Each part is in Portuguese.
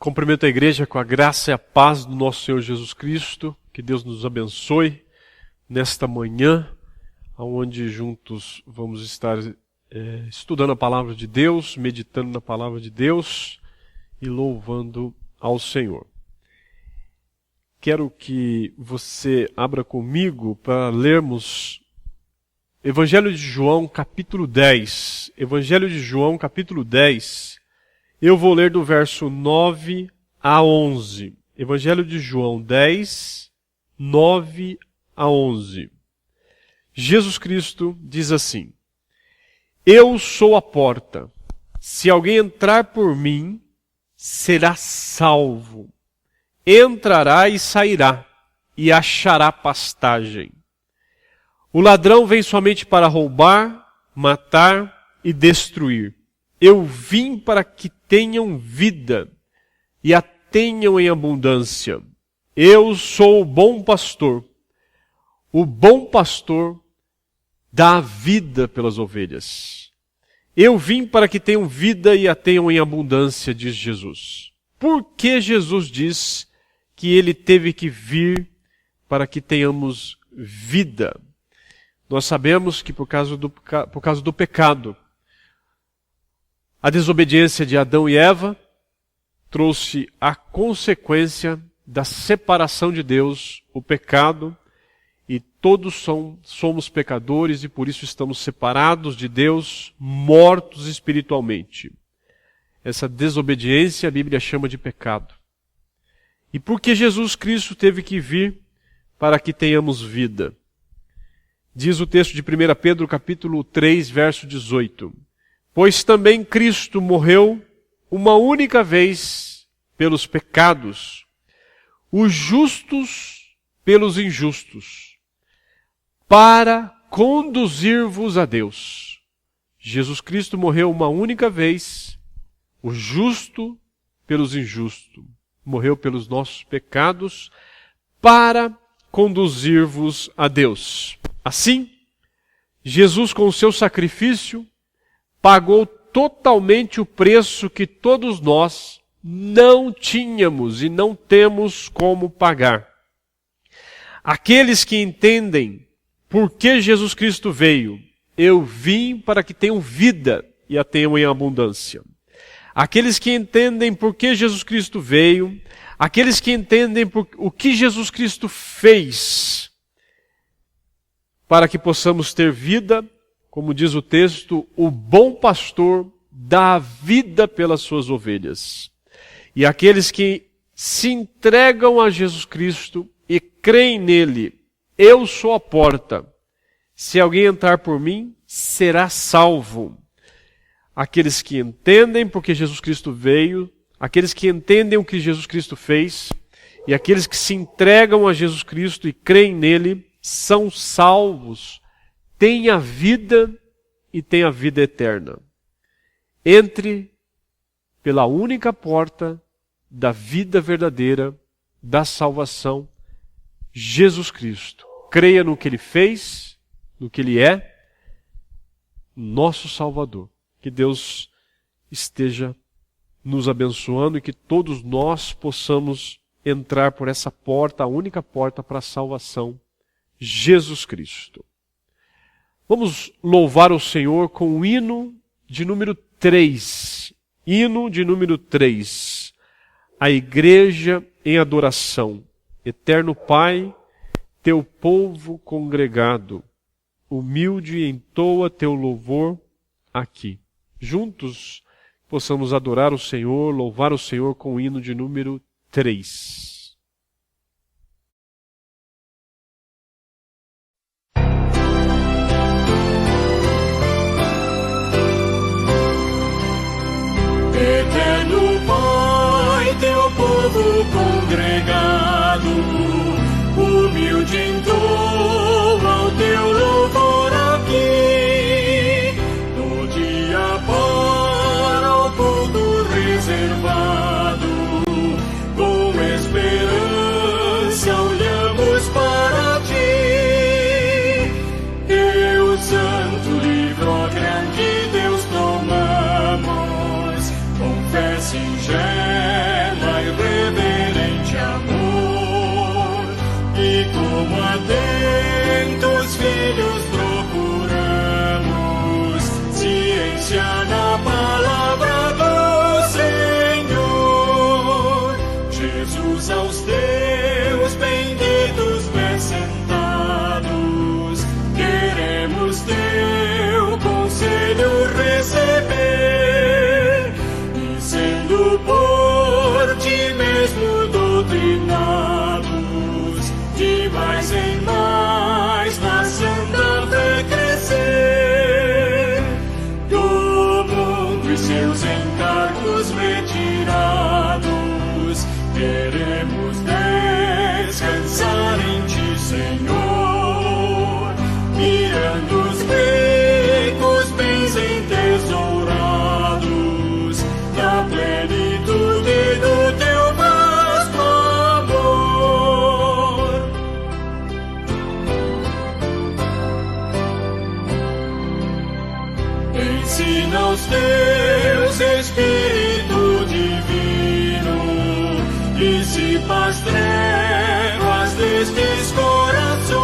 Cumprimento a igreja com a graça e a paz do nosso Senhor Jesus Cristo. Que Deus nos abençoe nesta manhã, onde juntos vamos estar estudando a palavra de Deus, meditando na palavra de Deus e louvando ao Senhor. Quero que você abra comigo para lermos Evangelho de João, capítulo 10. Evangelho de João, capítulo 10. Eu vou ler do verso 9 a 11. Evangelho de João 10, 9 a 11. Jesus Cristo diz assim: Eu sou a porta. Se alguém entrar por mim, será salvo. Entrará e sairá, e achará pastagem. O ladrão vem somente para roubar, matar e destruir. Eu vim para que tenham vida e a tenham em abundância. Eu sou o bom pastor. O bom pastor dá a vida pelas ovelhas. Eu vim para que tenham vida e a tenham em abundância, diz Jesus. Por que Jesus diz que ele teve que vir para que tenhamos vida? Nós sabemos que por causa do pecado, a desobediência de Adão e Eva trouxe a consequência da separação de Deus, o pecado, e todos somos pecadores e por isso estamos separados de Deus, mortos espiritualmente. Essa desobediência a Bíblia chama de pecado. E por que Jesus Cristo teve que vir para que tenhamos vida? Diz o texto de 1 Pedro capítulo 3, verso 18. Pois também Cristo morreu uma única vez pelos pecados, os justos pelos injustos, para conduzir-vos a Deus. Jesus Cristo morreu uma única vez, o justo pelos injustos, morreu pelos nossos pecados, para conduzir-vos a Deus. Assim, Jesus com o seu sacrifício pagou totalmente o preço que todos nós não tínhamos e não temos como pagar. Aqueles que entendem por que Jesus Cristo veio, eu vim para que tenham vida e a tenham em abundância. Aqueles que entendem por que Jesus Cristo veio, aqueles que entendem o que Jesus Cristo fez, para que possamos ter vida, como diz o texto, o bom pastor dá a vida pelas suas ovelhas. E aqueles que se entregam a Jesus Cristo e creem nele, eu sou a porta. Se alguém entrar por mim, será salvo. Aqueles que entendem porque Jesus Cristo veio, aqueles que entendem o que Jesus Cristo fez, e aqueles que se entregam a Jesus Cristo e creem nele, são salvos, têm a vida e têm a vida eterna. Entre pela única porta da vida verdadeira, da salvação, Jesus Cristo. Creia no que ele fez, no que ele é, nosso Salvador. Que Deus esteja nos abençoando e que todos nós possamos entrar por essa porta, a única porta para a salvação, Jesus Cristo. Vamos louvar o Senhor com o hino de número 3. Hino de número 3. A igreja em adoração. Eterno Pai, teu povo congregado, humilde entoa teu louvor aqui. Juntos possamos adorar o Senhor, louvar o Senhor com o hino de número 3. Eterno Pai, teu povo congregado, humilde entoa o teu louvor aqui. No dia para o culto reservado, com esperança como atentos filhos procuramos ciência na palavra do Senhor. Jesus, aos teus benditos pés sentados, queremos teu conselho receber, e sendo por ti mesmo doutrinados, de mais em mais na santa fé crescer, do mundo e seus encargos retirados, queremos descansar em ti, Senhor, mirando os ricos bens entesourados na plenitude do teu vasto amor. Ensina aos teus Espírito divino, dissipa as trevas destes corações,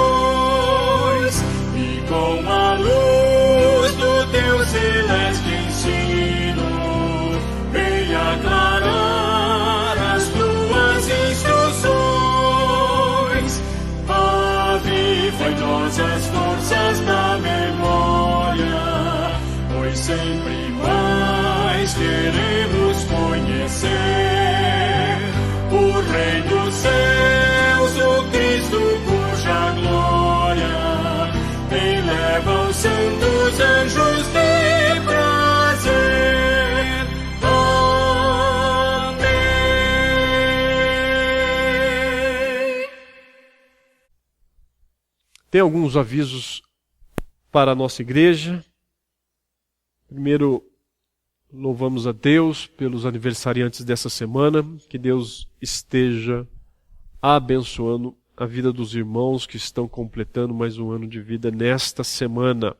e com a luz do teu celeste ensino, vem aclarar as tuas instruções. Aviva em nós as forças da memória, pois sempre mais queremos conhecer o Rei dos céus, o Cristo cuja glória eleva os santos anjos de prazer. Amém. Tem alguns avisos para a nossa igreja. Primeiro, louvamos a Deus pelos aniversariantes dessa semana. Que Deus esteja abençoando a vida dos irmãos que estão completando mais um ano de vida nesta semana.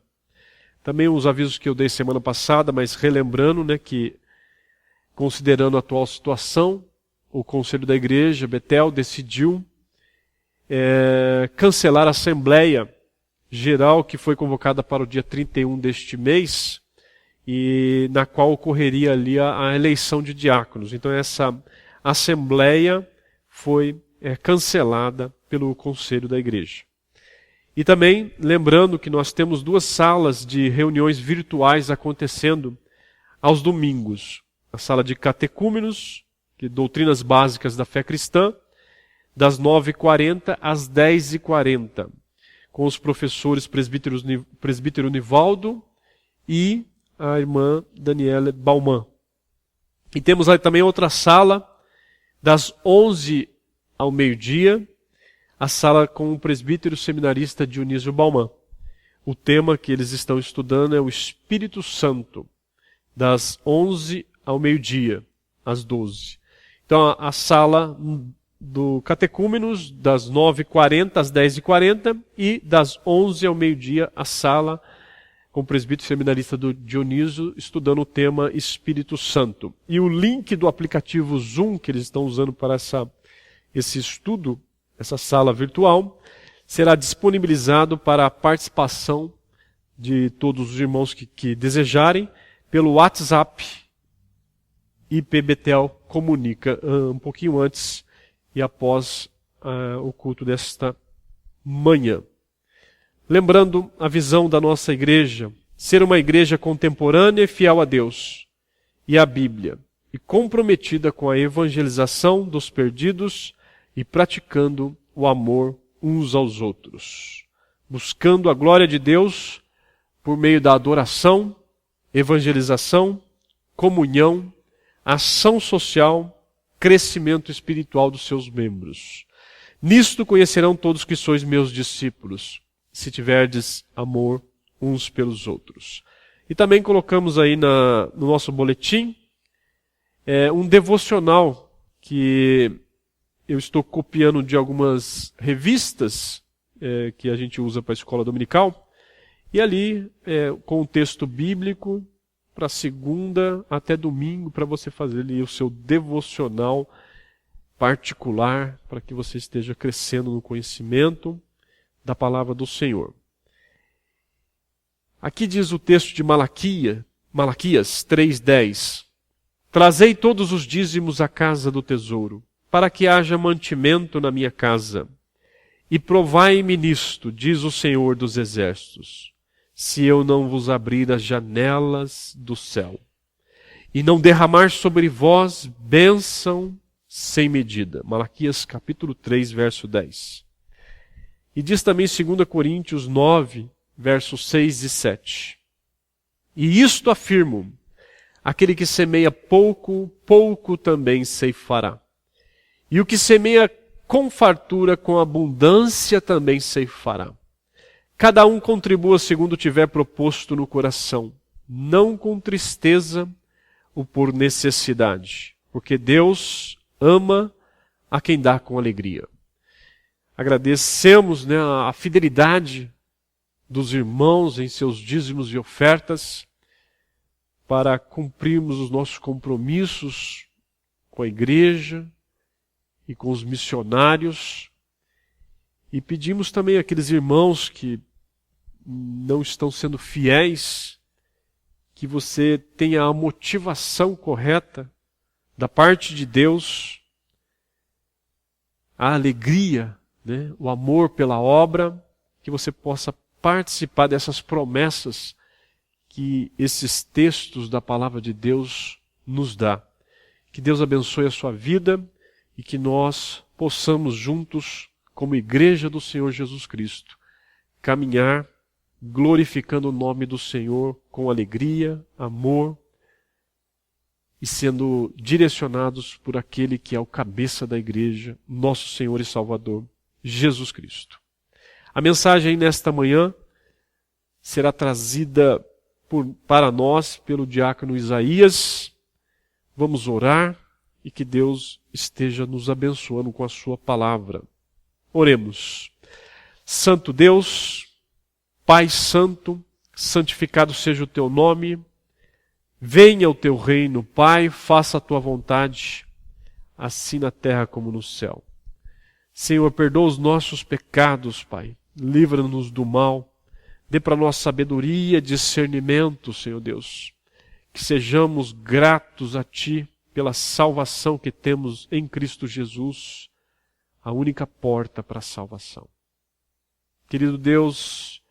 Também os avisos que eu dei semana passada, mas relembrando, que considerando a atual situação, o Conselho da Igreja, Betel, decidiu cancelar a Assembleia Geral que foi convocada para o dia 31 deste mês, e na qual ocorreria ali a eleição de diáconos. Então essa Assembleia foi cancelada pelo Conselho da Igreja. E também lembrando que nós temos 2 salas de reuniões virtuais acontecendo aos domingos. A sala de catecúmenos, que doutrinas básicas da fé cristã, das 9h40 às 10h40, com os professores presbítero Nivaldo e a irmã Daniela Bauman. E temos aí também outra sala, das 11 ao meio-dia, a sala com o presbítero seminarista Dionísio Bauman. O tema que eles estão estudando é o Espírito Santo, das 11 ao meio-dia, às 12. Então a sala do catecúmenos, das 9h40 às 10h40, e das 11 ao meio-dia, a sala com o presbítero seminarista do Dionísio, estudando o tema Espírito Santo. E o link do aplicativo Zoom, que eles estão usando para esse estudo, essa sala virtual, será disponibilizado para a participação de todos os irmãos que desejarem, pelo WhatsApp. IP Betel comunica um pouquinho antes e após o culto desta manhã. Lembrando a visão da nossa igreja, ser uma igreja contemporânea e fiel a Deus e à Bíblia, e comprometida com a evangelização dos perdidos e praticando o amor uns aos outros, buscando a glória de Deus por meio da adoração, evangelização, comunhão, ação social, crescimento espiritual dos seus membros. Nisto conhecerão todos que sois meus discípulos, se tiverdes amor uns pelos outros. E também colocamos aí no nosso boletim um devocional que eu estou copiando de algumas revistas que a gente usa para a escola dominical, e ali com o texto bíblico para segunda até domingo, para você fazer ali o seu devocional particular para que você esteja crescendo no conhecimento da palavra do Senhor. Aqui diz o texto de Malaquias 3:10. Trazei todos os dízimos à casa do tesouro, para que haja mantimento na minha casa. E provai-me nisto, diz o Senhor dos Exércitos, se eu não vos abrir as janelas do céu, e não derramar sobre vós bênção sem medida. Malaquias capítulo 3, verso 10. E diz também 2 Coríntios 9, versos 6 e 7. E isto afirmo, aquele que semeia pouco, pouco também ceifará. E o que semeia com fartura, com abundância também ceifará. Cada um contribua segundo tiver proposto no coração, não com tristeza ou por necessidade, porque Deus ama a quem dá com alegria. Agradecemos, a fidelidade dos irmãos em seus dízimos e ofertas para cumprirmos os nossos compromissos com a igreja e com os missionários. E pedimos também àqueles irmãos que não estão sendo fiéis, que você tenha a motivação correta da parte de Deus, a alegria, o amor pela obra, que você possa participar dessas promessas que esses textos da palavra de Deus nos dá. Que Deus abençoe a sua vida e que nós possamos juntos, como igreja do Senhor Jesus Cristo, caminhar glorificando o nome do Senhor com alegria, amor e sendo direcionados por aquele que é o cabeça da igreja, nosso Senhor e Salvador, Jesus Cristo. A mensagem nesta manhã será trazida para nós pelo diácono Isaías. Vamos orar e que Deus esteja nos abençoando com a sua palavra. Oremos. Santo Deus, Pai Santo, santificado seja o teu nome. Venha o teu reino, Pai, faça a tua vontade, assim na terra como no céu. Senhor, perdoa os nossos pecados, Pai. Livra-nos do mal. Dê para nós sabedoria, discernimento, Senhor Deus. Que sejamos gratos a Ti pela salvação que temos em Cristo Jesus, a única porta para a salvação. Querido Deus,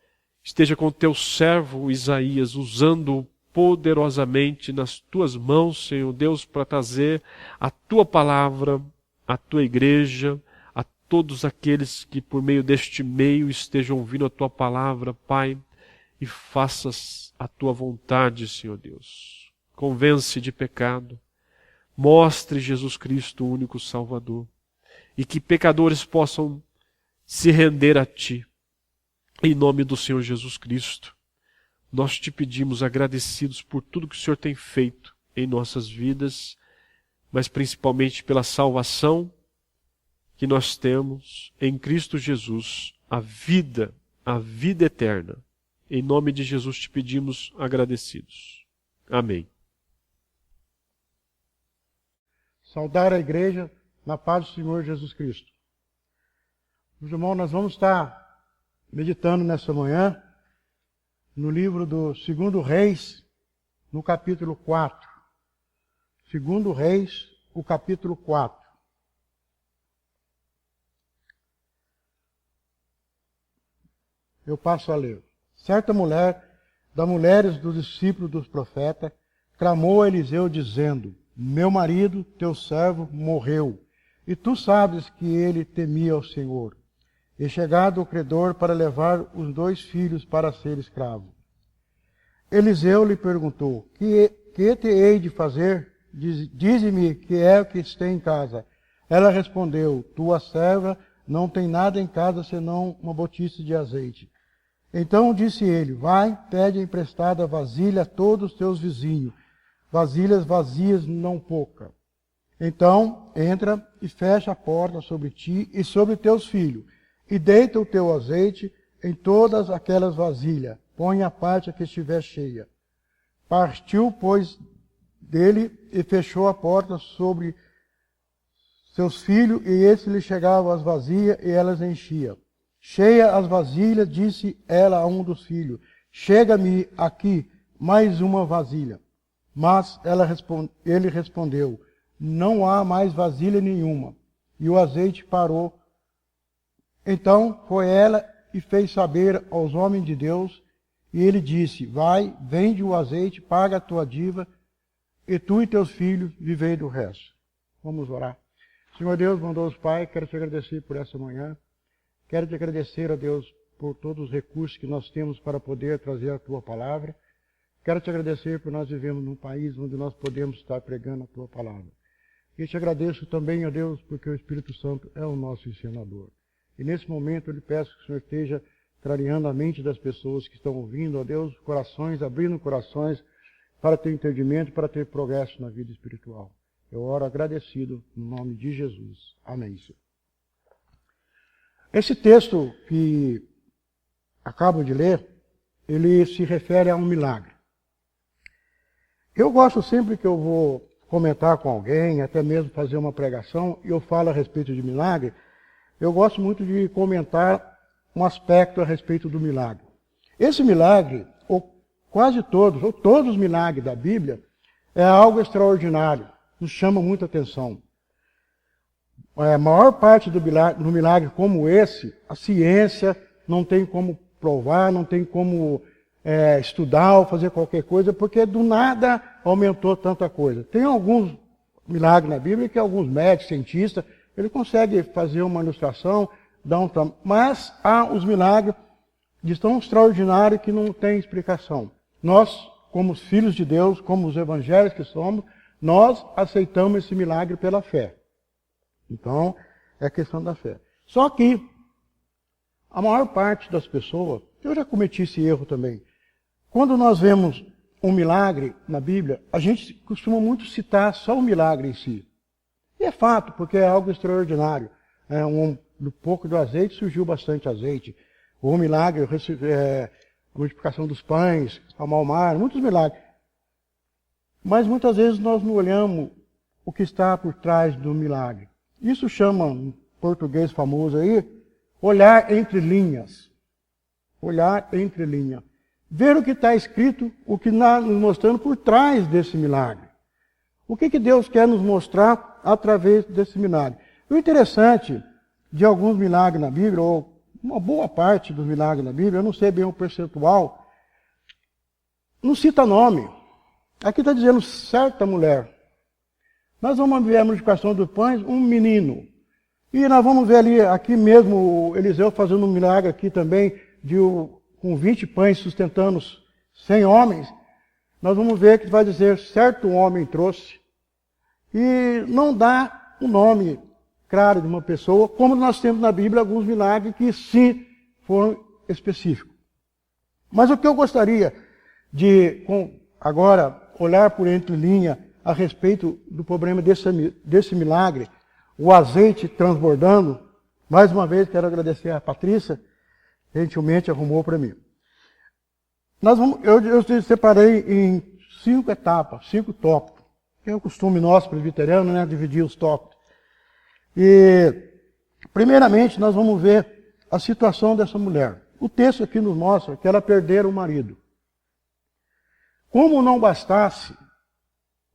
esteja com o teu servo Isaías, usando-o poderosamente nas tuas mãos, Senhor Deus, para trazer a tua palavra, a tua igreja, a todos aqueles que por meio deste meio estejam ouvindo a tua palavra, Pai, e faças a tua vontade, Senhor Deus. Convence de pecado, mostre Jesus Cristo, o único Salvador, e que pecadores possam se render a Ti. Em nome do Senhor Jesus Cristo, nós te pedimos agradecidos por tudo que o Senhor tem feito em nossas vidas, mas principalmente pela salvação que nós temos em Cristo Jesus, a vida eterna. Em nome de Jesus te pedimos agradecidos. Amém. Saudar a igreja na paz do Senhor Jesus Cristo. Meus irmãos, nós vamos estar meditando nessa manhã no livro do 2 Reis, no capítulo 4. 2 Reis, o capítulo 4. Eu passo a ler. Certa mulher, das mulheres dos discípulos dos profetas, clamou a Eliseu dizendo: meu marido, teu servo, morreu, e tu sabes que ele temia ao Senhor. E chegado o credor para levar os 2 filhos para ser escravo. Eliseu lhe perguntou: que te hei de fazer? Dize-me que é o que está em casa. Ela respondeu: tua serva não tem nada em casa senão uma botija de azeite. Então disse ele: vai, pede emprestada vasilha a todos os teus vizinhos, vasilhas vazias não pouca. Então entra e fecha a porta sobre ti e sobre teus filhos, e deita o teu azeite em todas aquelas vasilhas, põe a parte que estiver cheia. Partiu, pois, dele e fechou a porta seus filhos, e esse lhe chegava as vasilhas, e elas enchia. Cheia as vasilhas, disse ela a um dos filhos, chega-me aqui mais uma vasilha. Mas ele respondeu, não há mais vasilha nenhuma. E o azeite parou. Então foi ela e fez saber aos homens de Deus, e ele disse, vai, vende o azeite, paga a tua dívida, e tu e teus filhos vivei do resto. Vamos orar. Senhor Deus, bondoso Pai, quero te agradecer por essa manhã. Quero te agradecer, a Deus, por todos os recursos que nós temos para poder trazer a tua palavra. Quero te agradecer por nós vivemos num país onde nós podemos estar pregando a tua palavra. E te agradeço também, ó Deus, porque o Espírito Santo é o nosso ensinador. E nesse momento eu lhe peço que o Senhor esteja clareando a mente das pessoas que estão ouvindo, ó Deus, corações, abrindo corações para ter entendimento, para ter progresso na vida espiritual. Eu oro agradecido no nome de Jesus. Amém, Senhor. Esse texto que acabo de ler, ele se refere a um milagre. Eu gosto sempre que eu vou comentar com alguém, até mesmo fazer uma pregação, e eu falo a respeito de milagre, eu gosto muito de comentar um aspecto a respeito do milagre. Esse milagre, ou quase todos, ou todos os milagres da Bíblia, é algo extraordinário, nos chama muita atenção. A maior parte do milagre como esse, a ciência não tem como provar, não tem como estudar ou fazer qualquer coisa, porque do nada aumentou tanta coisa. Tem alguns milagres na Bíblia que alguns médicos, cientistas, ele consegue fazer uma ilustração, mas há os milagres de tão extraordinários que não tem explicação. Nós, como os filhos de Deus, como os evangélicos que somos, nós aceitamos esse milagre pela fé. Então, é questão da fé. Só que a maior parte das pessoas, eu já cometi esse erro também, quando nós vemos um milagre na Bíblia, a gente costuma muito citar só o milagre em si. E é fato, porque é algo extraordinário. Do pouco do azeite surgiu bastante azeite. O milagre, a multiplicação dos pães, acalmar o mar, muitos milagres. Mas muitas vezes nós não olhamos o que está por trás do milagre. Isso chama, em português famoso aí, olhar entre linhas. Olhar entre linhas. Ver o que está escrito, o que está nos mostrando por trás desse milagre. O que Deus quer nos mostrar através desse milagre. O interessante de alguns milagres na Bíblia, ou uma boa parte dos milagres na Bíblia, eu não sei bem o percentual, não cita nome. Aqui está dizendo certa mulher. Nós vamos ver a multiplicação dos pães, um menino. E nós vamos ver ali, aqui mesmo, o Eliseu fazendo um milagre aqui também, com 20 pães sustentando 100 homens. Nós vamos ver que vai dizer, certo homem trouxe. E não dá um nome claro de uma pessoa, como nós temos na Bíblia alguns milagres que sim foram específicos. Mas o que eu gostaria de, agora, olhar por entre linha a respeito do problema desse milagre, o azeite transbordando. Mais uma vez quero agradecer a Patrícia, gentilmente arrumou para mim. Eu separei em 5 etapas, 5 tópicos, que é o costume nosso presbiteriano, né, dividir os tópicos. E, primeiramente, nós vamos ver a situação dessa mulher. O texto aqui nos mostra que ela perdera o marido. Como não bastasse,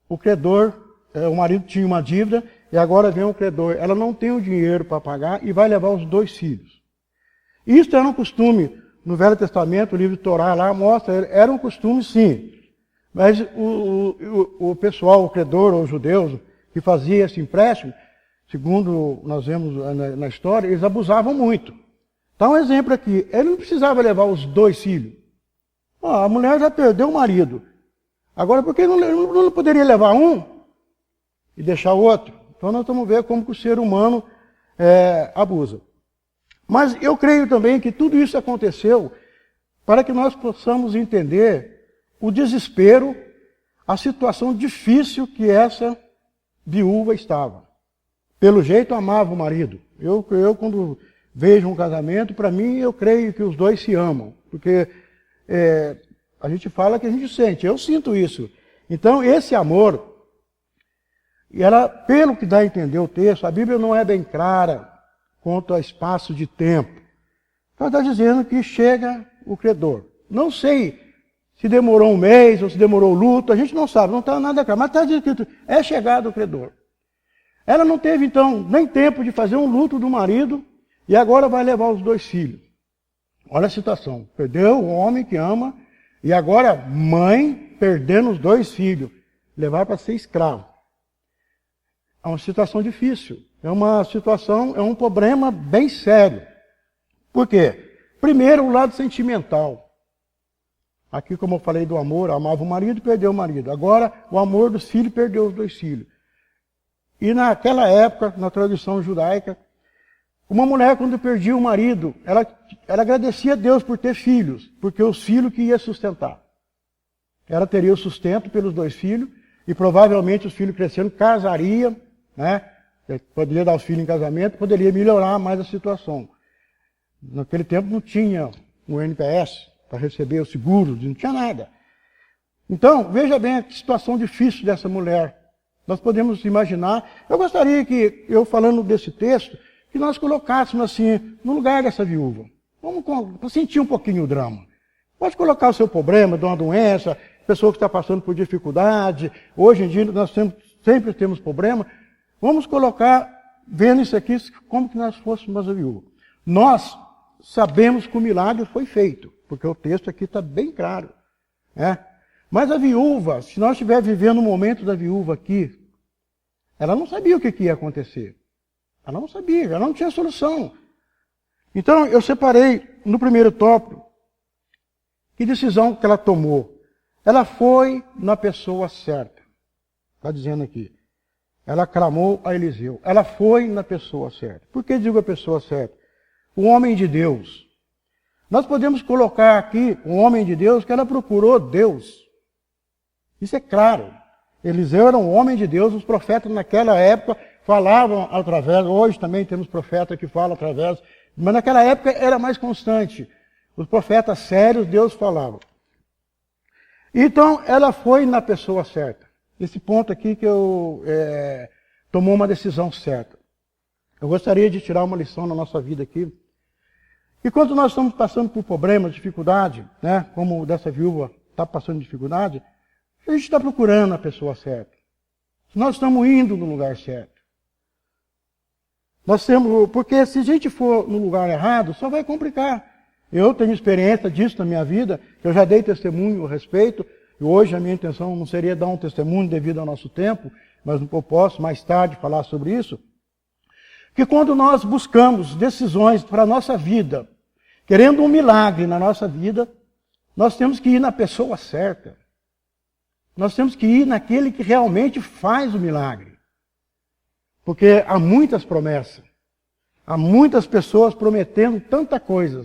o credor, o marido tinha uma dívida, e agora vem o credor. Ela não tem o dinheiro para pagar e vai levar os 2 filhos. Isso era um costume, no Velho Testamento, o livro de Torá lá mostra, era um costume sim. Mas o pessoal, o credor, os judeus, que fazia esse empréstimo, segundo nós vemos na história, eles abusavam muito. Dá um exemplo aqui, ele não precisava levar os 2 filhos. A mulher já perdeu o marido. Agora, por que não poderia levar um e deixar o outro? Então nós vamos ver como que o ser humano abusa. Mas eu creio também que tudo isso aconteceu para que nós possamos entender o desespero, a situação difícil que essa viúva estava. Pelo jeito amava o marido. Eu quando vejo um casamento, para mim eu creio que os 2 se amam. Porque a gente fala que a gente sente, eu sinto isso. Então esse amor E ela, pelo que dá a entender o texto, a Bíblia não é bem clara quanto ao espaço de tempo. Ela está dizendo que chega o credor. Não sei se demorou um mês ou se demorou o luto, a gente não sabe, não está nada claro. Mas está escrito, é chegado o credor. Ela não teve, então, nem tempo de fazer um luto do marido e agora vai levar os 2 filhos. Olha a situação. Perdeu o homem que ama e agora mãe perdendo os 2 filhos. Levar para ser escravo. É uma situação difícil. É uma situação, é um problema bem sério. Por quê? Primeiro, o lado sentimental. Aqui, como eu falei do amor, amava o marido e perdeu o marido. Agora, o amor dos filhos perdeu os 2 filhos. E naquela época, na tradição judaica, uma mulher, quando perdia o marido, ela agradecia a Deus por ter filhos, porque os filhos que ia sustentar. Ela teria o sustento pelos 2 filhos, e provavelmente os filhos crescendo casariam, né? Poderia dar os filhos em casamento, poderia melhorar mais a situação. Naquele tempo não tinha o NPS para receber o seguro, não tinha nada. Então, veja bem a situação difícil dessa mulher. Nós podemos imaginar, eu gostaria que, eu falando desse texto, que nós colocássemos assim, no lugar dessa viúva. Vamos sentir um pouquinho o drama. Pode colocar o seu problema de uma doença, pessoa que está passando por dificuldade. Hoje em dia nós sempre temos problema. Vamos colocar, vendo isso aqui, como que nós fôssemos a viúva. Nós sabemos que o milagre foi feito, porque o texto aqui está bem claro. Né? Mas a viúva, se nós estivermos vivendo o momento da viúva aqui, ela não sabia o que ia acontecer. Ela não sabia, ela não tinha solução. Então eu separei no primeiro tópico que decisão que ela tomou. Ela foi na pessoa certa. Está dizendo aqui. Ela clamou a Eliseu. Ela foi na pessoa certa. Por que digo a pessoa certa? O homem de Deus. Nós podemos colocar aqui um homem de Deus que ela procurou Deus. Isso é claro. Eliseu era um homem de Deus. Os profetas naquela época falavam através. Hoje também temos profetas que falam através. Mas naquela época era mais constante. Os profetas sérios, Deus falava. Então, ela foi na pessoa certa. Esse ponto aqui que eu tomou uma decisão certa. Eu gostaria de tirar uma lição na nossa vida aqui. E quando nós estamos passando por problemas, dificuldade, né, como dessa viúva está passando dificuldade, a gente está procurando a pessoa certa. Nós estamos indo no lugar certo. Porque se a gente for no lugar errado, só vai complicar. Eu tenho experiência disso na minha vida, eu já dei testemunho a respeito, e hoje a minha intenção não seria dar um testemunho devido ao nosso tempo, mas eu posso mais tarde falar sobre isso, que quando nós buscamos decisões para a nossa vida, querendo um milagre na nossa vida, nós temos que ir na pessoa certa. Nós temos que ir naquele que realmente faz o milagre. Porque há muitas promessas, há muitas pessoas prometendo tanta coisa.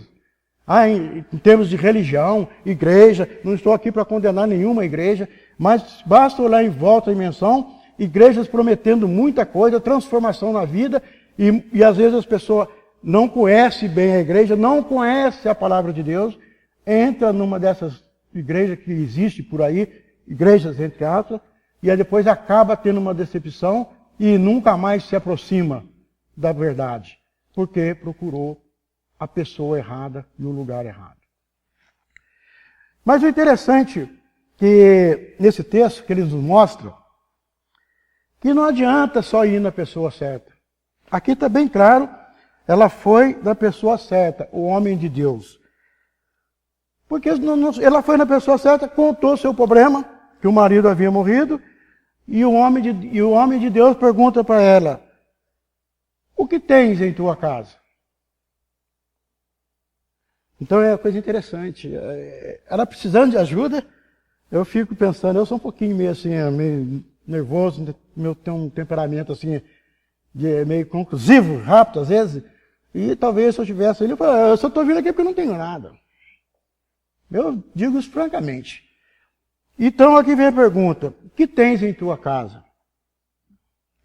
Em termos de religião, igreja, não estou aqui para condenar nenhuma igreja, mas basta olhar em volta a dimensão, igrejas prometendo muita coisa, transformação na vida, e às vezes as pessoas não conhecem bem a igreja, não conhecem a palavra de Deus, entra numa dessas igrejas que existe por aí, igrejas entre aspas, e aí depois acaba tendo uma decepção e nunca mais se aproxima da verdade, porque procurou a pessoa errada e o lugar errado. Mas o interessante que nesse texto que eles nos mostram, que não adianta só ir na pessoa certa. Aqui está bem claro, ela foi na pessoa certa, o homem de Deus. Porque ela foi na pessoa certa, contou seu problema, que o marido havia morrido, e o homem de Deus pergunta para ela, o que tens em tua casa? Então é uma coisa interessante. Ela precisando de ajuda, eu fico pensando, eu sou um pouquinho meio assim, meio nervoso, tenho um temperamento assim, meio conclusivo, rápido às vezes, e talvez se eu tivesse ali, eu só estou vindo aqui porque eu não tenho nada. Eu digo isso francamente. Então aqui vem a pergunta, o que tens em tua casa?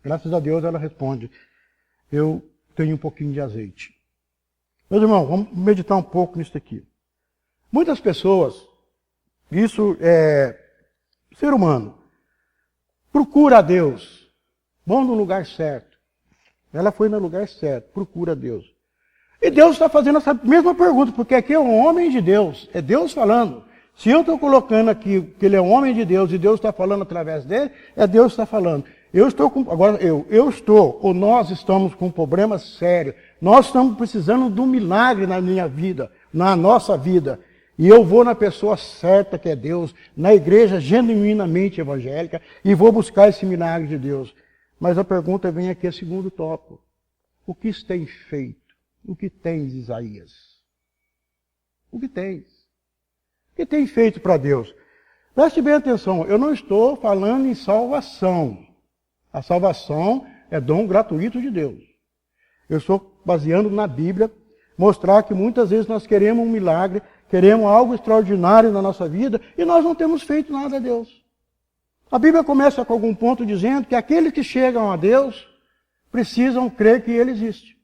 Graças a Deus ela responde, eu tenho um pouquinho de azeite. Meus irmãos, vamos meditar um pouco nisso aqui. Muitas pessoas, isso é ser humano, procura a Deus, vão no lugar certo. Ela foi no lugar certo, procura Deus. E Deus está fazendo essa mesma pergunta, porque aqui é um homem de Deus, é Deus falando. Se eu estou colocando aqui que ele é um homem de Deus e Deus está falando através dele, é Deus que está falando. Ou nós estamos com um problema sério. Nós estamos precisando de um milagre na minha vida, na nossa vida. E eu vou na pessoa certa, que é Deus, na igreja genuinamente evangélica, e vou buscar esse milagre de Deus. Mas a pergunta vem aqui, é segundo tópico. O que tem feito? O que tens, Isaías? O que tens? O que tem feito para Deus? Preste bem atenção, eu não estou falando em salvação. A salvação é dom gratuito de Deus. Eu estou baseando na Bíblia, mostrar que muitas vezes nós queremos um milagre, queremos algo extraordinário na nossa vida e nós não temos feito nada a Deus. A Bíblia começa com algum ponto dizendo que aqueles que chegam a Deus precisam crer que Ele existe.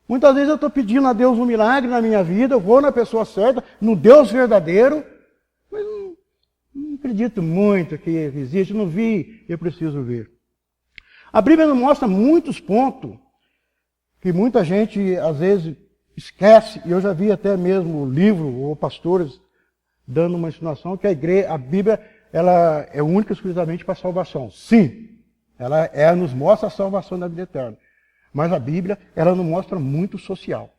Muitas vezes eu estou pedindo a Deus um milagre na minha vida, eu vou na pessoa certa, no Deus verdadeiro, mas não acredito muito que existe, não vi, eu preciso ver. A Bíblia nos mostra muitos pontos que muita gente às vezes esquece, e eu já vi até mesmo livro ou pastores dando uma insinuação que a Bíblia ela é única exclusivamente para a salvação. Sim, ela nos mostra a salvação da vida eterna. Mas a Bíblia, ela nos mostra muito social.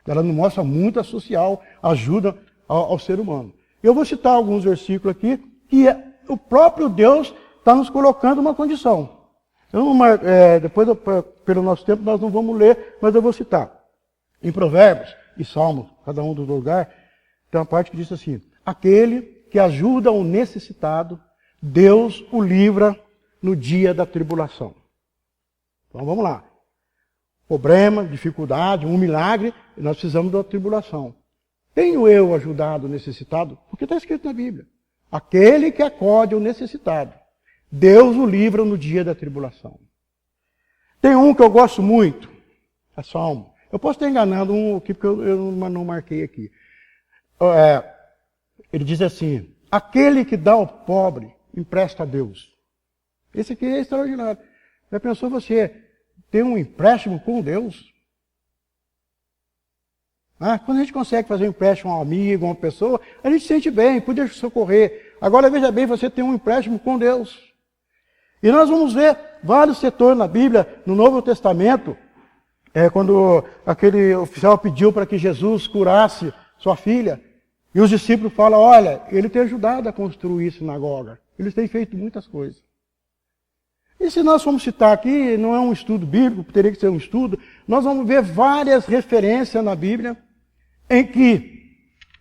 Ela nos mostra muita social ajuda ao ser humano. Eu vou citar alguns versículos aqui que o próprio Deus está nos colocando uma condição. Depois, pelo nosso tempo, nós não vamos ler, mas eu vou citar. Em Provérbios e Salmos, cada um do lugar, tem uma parte que diz assim: aquele que ajuda o necessitado, Deus o livra no dia da tribulação. Então vamos lá. Problema, dificuldade, um milagre, nós precisamos da tribulação. Tenho eu ajudado o necessitado? Porque está escrito na Bíblia. Aquele que acode o necessitado, Deus o livra no dia da tribulação. Tem um que eu gosto muito, é Salmo. Eu posso estar enganando um aqui, porque eu não marquei aqui. Ele diz assim: aquele que dá ao pobre, empresta a Deus. Esse aqui é extraordinário. Já pensou você ter um empréstimo com Deus? Quando a gente consegue fazer um empréstimo a um amigo, a uma pessoa, a gente se sente bem, pode socorrer. Agora veja bem, você tem um empréstimo com Deus. E nós vamos ver vários setores na Bíblia, no Novo Testamento, quando aquele oficial pediu para que Jesus curasse sua filha, e os discípulos falam: olha, ele tem ajudado a construir sinagoga. Eles têm feito muitas coisas. E se nós formos citar aqui, não é um estudo bíblico, teria que ser um estudo, nós vamos ver várias referências na Bíblia em que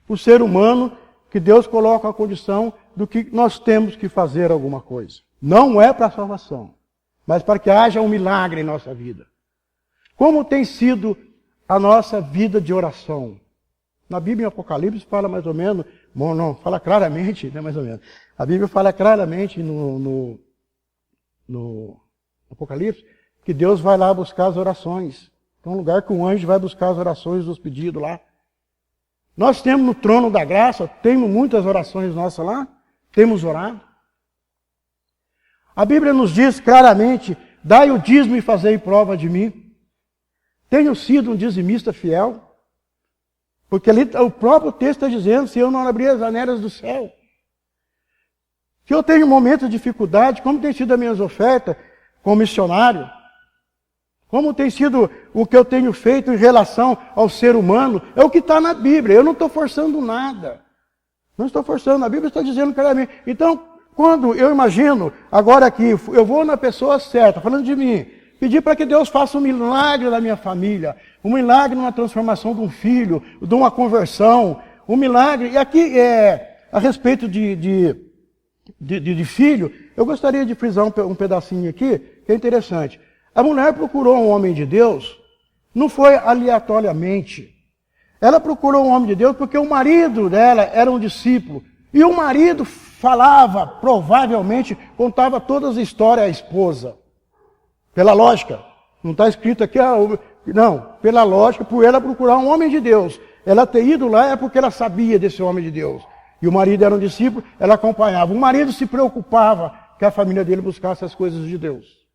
o ser humano, que Deus coloca a condição do que nós temos que fazer alguma coisa. Não é para a salvação, mas para que haja um milagre em nossa vida. Como tem sido a nossa vida de oração? Na Bíblia, em Apocalipse, fala mais ou menos, fala claramente, não é mais ou menos. A Bíblia fala claramente no Apocalipse que Deus vai lá buscar as orações. É um lugar que o anjo vai buscar as orações dos pedidos lá. Nós temos no trono da graça, temos muitas orações nossas lá, temos orado. A Bíblia nos diz claramente: dai o dízimo e fazei prova de mim. Tenho sido um dizimista fiel. Porque ali o próprio texto está dizendo: se eu não abrir as janelas do céu. Se eu tenho momentos de dificuldade, como tem sido as minhas ofertas como missionário, como tem sido o que eu tenho feito em relação ao ser humano, é o que está na Bíblia. Eu não estou forçando nada. Não estou forçando, a Bíblia está dizendo claramente. Então, quando eu imagino, agora aqui, eu vou na pessoa certa, falando de mim, pedir para que Deus faça um milagre na minha família, um milagre numa transformação de um filho, de uma conversão, um milagre. E aqui, a respeito de filho, eu gostaria de frisar um pedacinho aqui, que é interessante. A mulher procurou um homem de Deus, não foi aleatoriamente. Ela procurou um homem de Deus porque o marido dela era um discípulo. E o marido falava, provavelmente, contava todas as histórias à esposa. Pela lógica. Não está escrito aqui, não. Pela lógica, por ela procurar um homem de Deus. Ela ter ido lá é porque ela sabia desse homem de Deus. E o marido era um discípulo, ela acompanhava. O marido se preocupava que a família dele buscasse as coisas de Deus.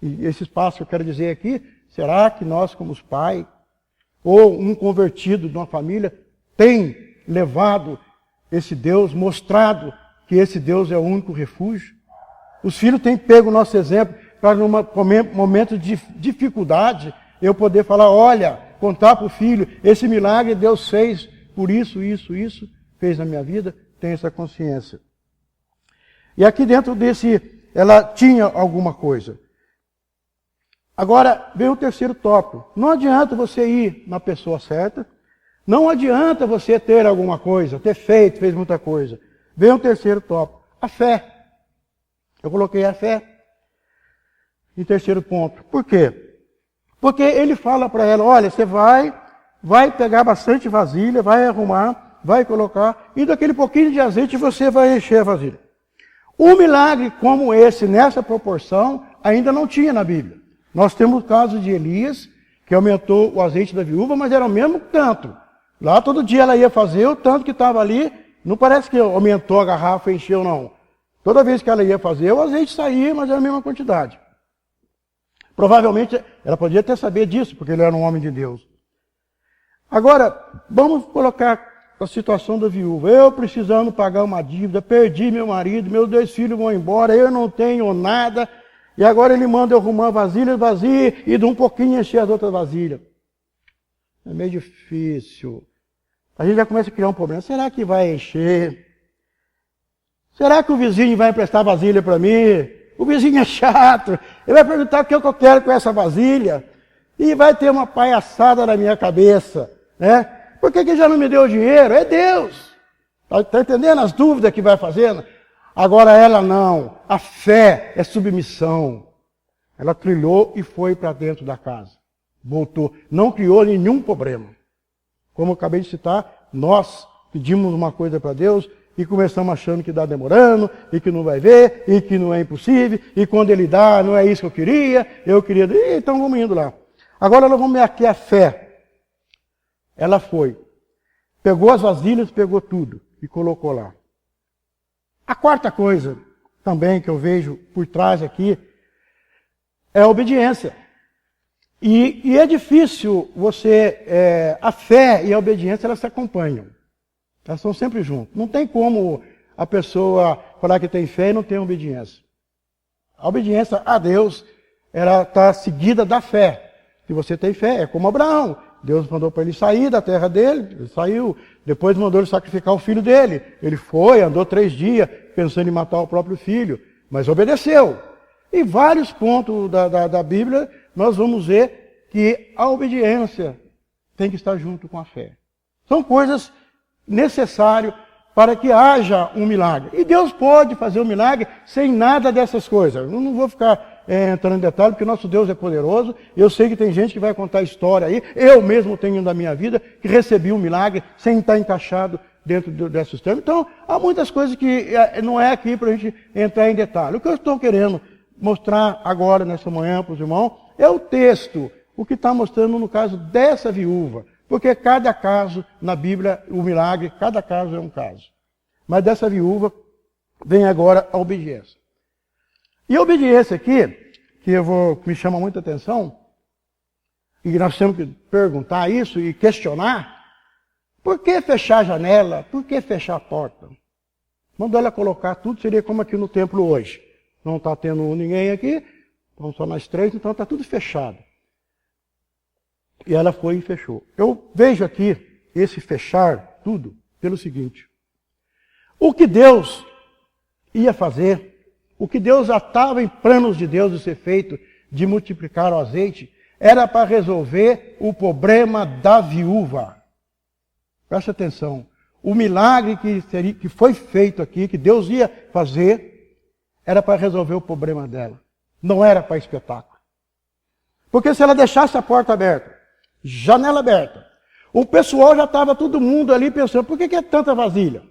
E esse espaço que eu quero dizer aqui, será que nós, como os pais, ou um convertido de uma família, tem levado esse Deus, mostrado que esse Deus é o único refúgio? Os filhos têm pego o nosso exemplo para, num momento de dificuldade, eu poder falar, olha, contar para o filho, esse milagre Deus fez por isso, fez na minha vida, tem essa consciência. E aqui dentro ela tinha alguma coisa. Agora, vem o terceiro tópico. Não adianta você ir na pessoa certa, não adianta você ter alguma coisa, fez muita coisa. Vem o terceiro tópico, a fé. Eu coloquei a fé em terceiro ponto. Por quê? Porque ele fala para ela, olha, você vai pegar bastante vasilha, vai arrumar, vai colocar, e daquele pouquinho de azeite você vai encher a vasilha. Um milagre como esse, nessa proporção, ainda não tinha na Bíblia. Nós temos o caso de Elias, que aumentou o azeite da viúva, mas era o mesmo tanto. Lá todo dia ela ia fazer o tanto que estava ali, não parece que aumentou a garrafa e encheu, não. Toda vez que ela ia fazer, o azeite saía, mas era a mesma quantidade. Provavelmente ela podia até saber disso, porque ele era um homem de Deus. Agora, vamos colocar a situação da viúva. Eu precisando pagar uma dívida, perdi meu marido, meus 2 filhos vão embora, eu não tenho nada, e agora ele manda eu arrumar vasilhas vazias e de um pouquinho encher as outras vasilhas. É meio difícil. A gente já começa a criar um problema. Será que vai encher? Será que o vizinho vai emprestar vasilha para mim? O vizinho é chato. Ele vai perguntar o que eu quero com essa vasilha. E vai ter uma palhaçada na minha cabeça. Né? Por que já não me deu dinheiro? É Deus. Está entendendo as dúvidas que vai fazendo? Agora ela não. A fé é submissão. Ela trilhou e foi para dentro da casa. Voltou. Não criou nenhum problema. Como eu acabei de citar, nós pedimos uma coisa para Deus e começamos achando que está demorando, e que não vai ver, e que não é impossível, e quando Ele dá, não é isso que eu queria, então vamos indo lá. Agora nós vamos ver aqui a fé. Ela foi, pegou as vasilhas, pegou tudo e colocou lá. A quarta coisa também que eu vejo por trás aqui é a obediência. E é difícil a fé e a obediência, elas se acompanham. Elas estão sempre juntas. Não tem como a pessoa falar que tem fé e não tem obediência. A obediência a Deus, ela está seguida da fé. Se você tem fé, é como Abraão. Deus mandou para ele sair da terra dele, ele saiu. Depois mandou ele sacrificar o filho dele. Ele foi, andou 3 dias pensando em matar o próprio filho, mas obedeceu. Em vários pontos da Bíblia, nós vamos ver que a obediência tem que estar junto com a fé. São coisas necessárias para que haja um milagre. E Deus pode fazer um milagre sem nada dessas coisas. Eu não vou ficar entrando em detalhe, porque nosso Deus é poderoso. Eu sei que tem gente que vai contar história aí. Eu mesmo tenho da minha vida que recebi um milagre sem estar encaixado dentro desses termos. Então, há muitas coisas que não é aqui para a gente entrar em detalhe. O que eu estou querendo mostrar agora, nessa manhã, para os irmãos, é o texto, o que está mostrando no caso dessa viúva. Porque cada caso na Bíblia, o milagre, cada caso é um caso. Mas dessa viúva vem agora a obediência. E a obediência aqui, que me chama muita atenção, e nós temos que perguntar isso e questionar, por que fechar a janela? Por que fechar a porta? Mandou ela colocar tudo, seria como aqui no templo hoje. Não está tendo ninguém aqui, estão só nós 3, então está tudo fechado. E ela foi e fechou. Eu vejo aqui esse fechar tudo pelo seguinte. O que Deus ia fazer, o que Deus já estava em planos de Deus de ser feito, de multiplicar o azeite, era para resolver o problema da viúva. Preste atenção. O milagre que foi feito aqui, que Deus ia fazer, era para resolver o problema dela. Não era para espetáculo. Porque se ela deixasse a porta aberta, janela aberta, o pessoal já estava todo mundo ali pensando, por que é tanta vasilha?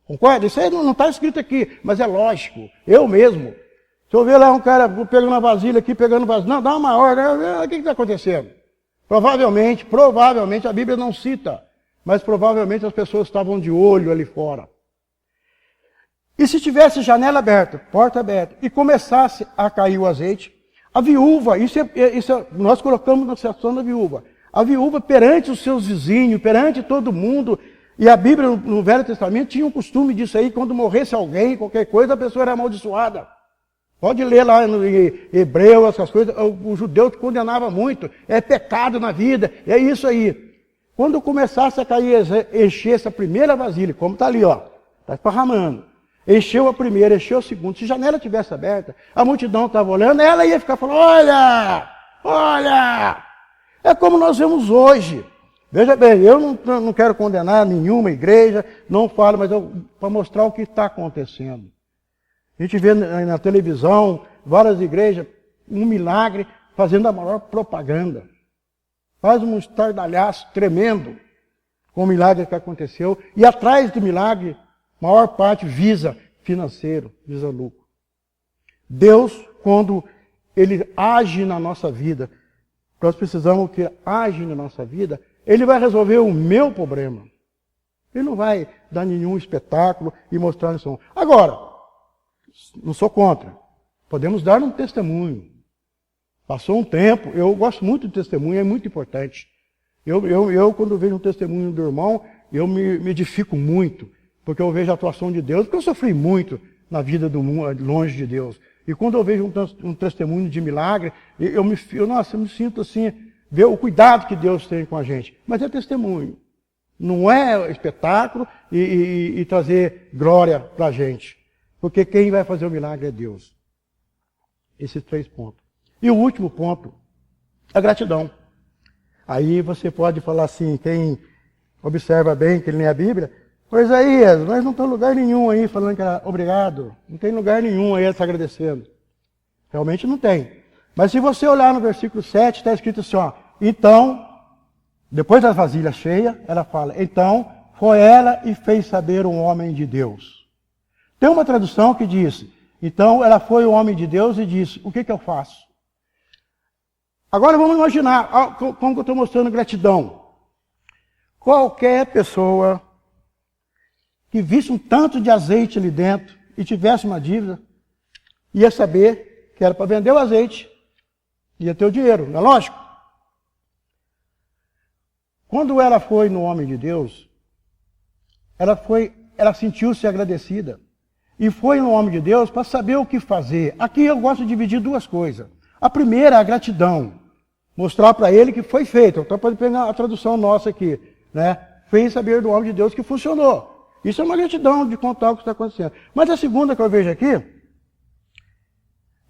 Concorda? Isso aí não está escrito aqui, mas é lógico. Eu mesmo. Se eu ver lá um cara pegando uma vasilha aqui, pegando vasilha, não, dá uma ordem, o que está acontecendo? Provavelmente, a Bíblia não cita, mas provavelmente as pessoas estavam de olho ali fora. E se tivesse janela aberta, porta aberta, e começasse a cair o azeite, A viúva, nós colocamos na situação da viúva. A viúva perante os seus vizinhos, perante todo mundo, e a Bíblia no Velho Testamento tinha um costume disso aí, quando morresse alguém, qualquer coisa, a pessoa era amaldiçoada. Pode ler lá no Hebreu, essas coisas, o judeu te condenava muito, é pecado na vida, é isso aí. Quando começasse a cair, encher essa primeira vasilha, como está ali, ó, está esparramando. Encheu a primeira, encheu a segunda. Se a janela tivesse aberta, a multidão estava olhando, ela ia ficar falando, olha, olha. É como nós vemos hoje. Veja bem, eu não quero condenar nenhuma igreja, não falo, mas para mostrar o que está acontecendo. A gente vê na televisão, várias igrejas, um milagre, fazendo a maior propaganda. Faz um estardalhaço tremendo com o milagre que aconteceu. E atrás do milagre, a maior parte visa financeiro, visa lucro. Deus, quando Ele age na nossa vida, nós precisamos que age na nossa vida, Ele vai resolver o meu problema. Ele não vai dar nenhum espetáculo e mostrar lição. Agora, não sou contra. Podemos dar um testemunho. Passou um tempo, eu gosto muito de testemunho, é muito importante. Eu quando vejo um testemunho do irmão, eu me edifico muito, porque eu vejo a atuação de Deus, porque eu sofri muito na vida do mundo, longe de Deus. E quando eu vejo um testemunho de milagre, eu me sinto assim, ver o cuidado que Deus tem com a gente. Mas é testemunho. Não é espetáculo e trazer glória para a gente. Porque quem vai fazer o milagre é Deus. Esses 3 pontos. E o último ponto, a gratidão. Aí você pode falar assim, quem observa bem, que ele lê a Bíblia, pois aí, nós não estamos em lugar nenhum aí falando que era obrigado. Não tem lugar nenhum aí se agradecendo. Realmente não tem. Mas se você olhar no versículo 7, está escrito assim, ó, então, depois da vasilha cheia, ela fala, então foi ela e fez saber um homem de Deus. Tem uma tradução que diz, então ela foi o homem de Deus e disse, o que eu faço? Agora vamos imaginar, como eu estou mostrando gratidão. Qualquer pessoa que visse um tanto de azeite ali dentro e tivesse uma dívida, ia saber que era para vender o azeite, ia ter o dinheiro, não é lógico? Quando ela foi no homem de Deus, ela sentiu-se agradecida. E foi no homem de Deus para saber o que fazer. Aqui eu gosto de dividir 2 coisas. A primeira é a gratidão. Mostrar para ele que foi feito. Então pode pegar a tradução nossa aqui, né? Fez saber do homem de Deus que funcionou. Isso é uma gratidão de contar o que está acontecendo. Mas a segunda que eu vejo aqui,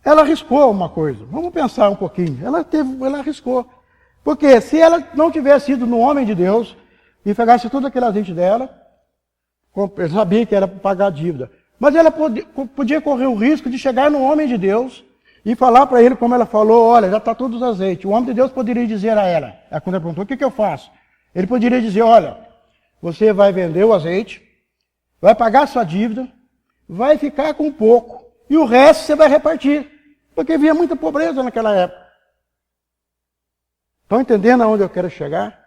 ela arriscou uma coisa. Vamos pensar um pouquinho. Ela arriscou. Porque se ela não tivesse ido no homem de Deus e pegasse todo aquele azeite dela, ela sabia que era para pagar a dívida. Mas ela podia correr o risco de chegar no homem de Deus e falar para ele, como ela falou, olha, já está todos os azeites. O homem de Deus poderia dizer a ela, quando ela perguntou, o que eu faço? Ele poderia dizer, olha, você vai vender o azeite, vai pagar a sua dívida, vai ficar com pouco, e o resto você vai repartir. Porque havia muita pobreza naquela época. Estão entendendo aonde eu quero chegar?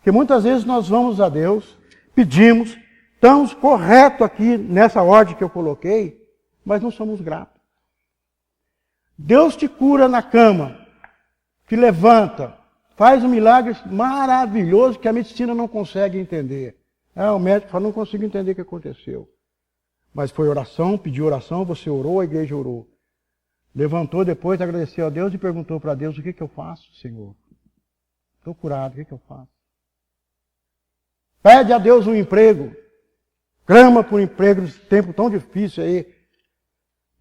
Que muitas vezes nós vamos a Deus, pedimos, estamos corretos aqui nessa ordem que eu coloquei, mas não somos gratos. Deus te cura na cama, te levanta, faz um milagre maravilhoso que a medicina não consegue entender. O médico fala, não consigo entender o que aconteceu. Mas foi oração, pediu oração, você orou, a igreja orou. Levantou depois, agradeceu a Deus e perguntou para Deus, o que eu faço, Senhor? Estou curado, o que eu faço? Pede a Deus um emprego. Clama por um emprego nesse tempo tão difícil aí.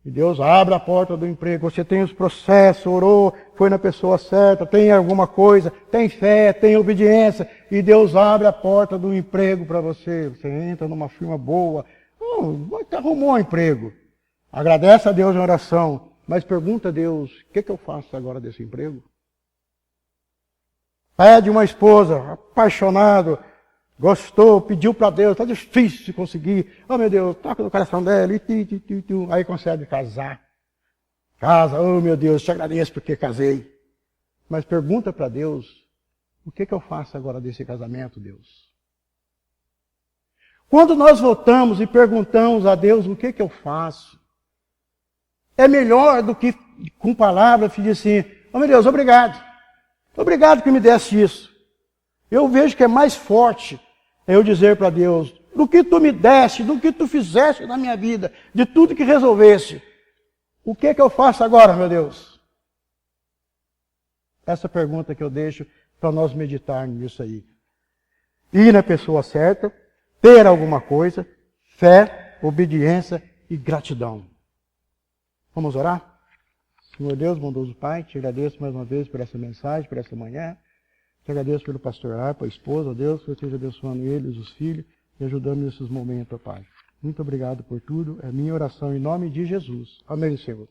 E Deus abre a porta do emprego. Você tem os processos, orou, foi na pessoa certa, tem alguma coisa, tem fé, tem obediência. E Deus abre a porta do emprego para você. Você entra numa firma boa. Arrumou um emprego. Agradece a Deus em oração. Mas pergunta a Deus, o que eu faço agora desse emprego? Pede uma esposa, apaixonado, gostou, pediu para Deus, está difícil de conseguir. Oh meu Deus, toca no coração dela, aí consegue casar. Casa, oh meu Deus, te agradeço porque casei. Mas pergunta para Deus, o que eu faço agora desse casamento, Deus? Quando nós voltamos e perguntamos a Deus o que eu faço, é melhor do que com palavras, e disse assim, oh meu Deus, obrigado. Obrigado que me desse isso. Eu vejo que é mais forte eu dizer para Deus, do que tu me deste, do que tu fizeste na minha vida, de tudo que resolveste, o que é que eu faço agora, meu Deus? Essa pergunta que eu deixo para nós meditarmos nisso aí. Ir na pessoa certa, ter alguma coisa, fé, obediência e gratidão. Vamos orar? Senhor Deus, bondoso Pai, te agradeço mais uma vez por essa mensagem, por essa manhã. Te agradeço pelo pastor Arpa, a esposa, Deus, que eu esteja abençoando eles, os filhos, e ajudando nesses momentos, Pai. Muito obrigado por tudo. É minha oração em nome de Jesus. Amém, Senhor.